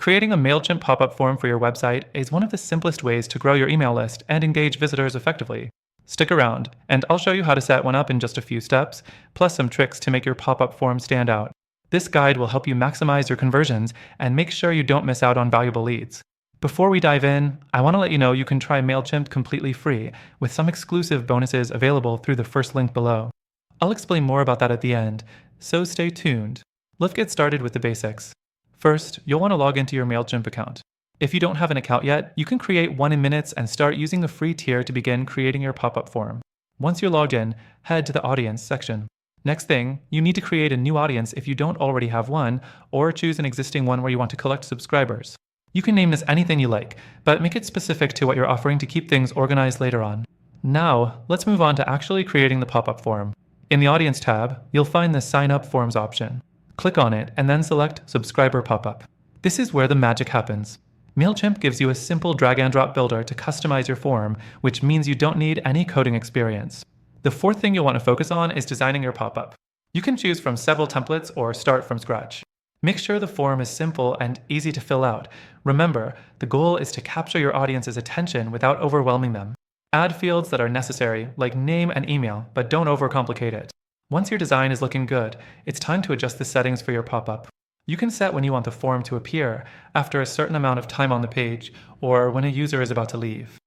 Creating a Mailchimp pop-up form for your website is one of the simplest ways to grow your email list and engage visitors effectively. Stick around, and I'll show you how to set one up in just a few steps, plus some tricks to make your pop-up form stand out. This guide will help you maximize your conversions and make sure you don't miss out on valuable leads. Before we dive in, I want to let you know you can try Mailchimp completely free, with some exclusive bonuses available through the first link below. I'll explain more about that at the end, so stay tuned. Let's get started with the basics. First, you'll want to log into your Mailchimp account. If you don't have an account yet, you can create one in minutes and start using the free tier to begin creating your pop-up form. Once you're logged in, head to the Audience section. Next thing, you need to create a new audience if you don't already have one, or choose an existing one where you want to collect subscribers. You can name this anything you like, but make it specific to what you're offering to keep things organized later on. Now, let's move on to actually creating the pop-up form. In the Audience tab, you'll find the Sign Up Forms option. Click on it and then select Subscriber Pop-up. This is where the magic happens. Mailchimp gives you a simple drag-and-drop builder to customize your form, which means you don't need any coding experience. The fourth thing you'll want to focus on is designing your pop-up. You can choose from several templates or start from scratch. Make sure the form is simple and easy to fill out. Remember, the goal is to capture your audience's attention without overwhelming them. Add fields that are necessary, like name and email, but don't overcomplicate it. Once your design is looking good, it's time to adjust the settings for your pop-up. You can set when you want the form to appear, after a certain amount of time on the page, or when a user is about to leave.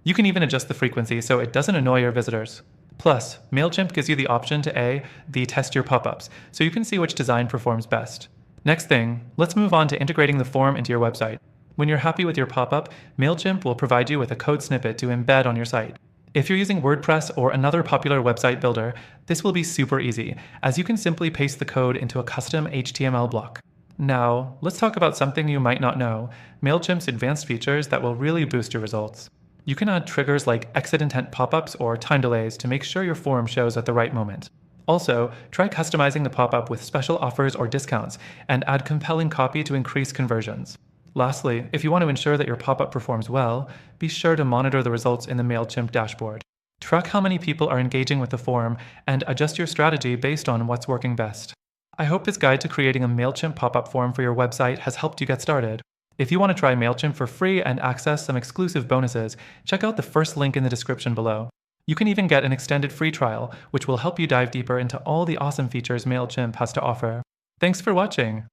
You can even adjust the frequency so it doesn't annoy your visitors. Plus, Mailchimp gives you the option to test your pop-ups, so you can see which design performs best. Next thing, let's move on to integrating the form into your website. When you're happy with your pop-up, Mailchimp will provide you with a code snippet to embed on your site. If you're using WordPress or another popular website builder, this will be super easy, as you can simply paste the code into a custom HTML block. Now, let's talk about something you might not know, Mailchimp's advanced features that will really boost your results. You can add triggers like exit intent pop-ups or time delays to make sure your form shows at the right moment. Also, try customizing the pop-up with special offers or discounts, and add compelling copy to increase conversions. Lastly, if you want to ensure that your pop-up performs well, be sure to monitor the results in the Mailchimp dashboard. Track how many people are engaging with the form and adjust your strategy based on what's working best. I hope this guide to creating a Mailchimp pop-up form for your website has helped you get started. If you want to try Mailchimp for free and access some exclusive bonuses, check out the first link in the description below. You can even get an extended free trial, which will help you dive deeper into all the awesome features Mailchimp has to offer. Thanks for watching!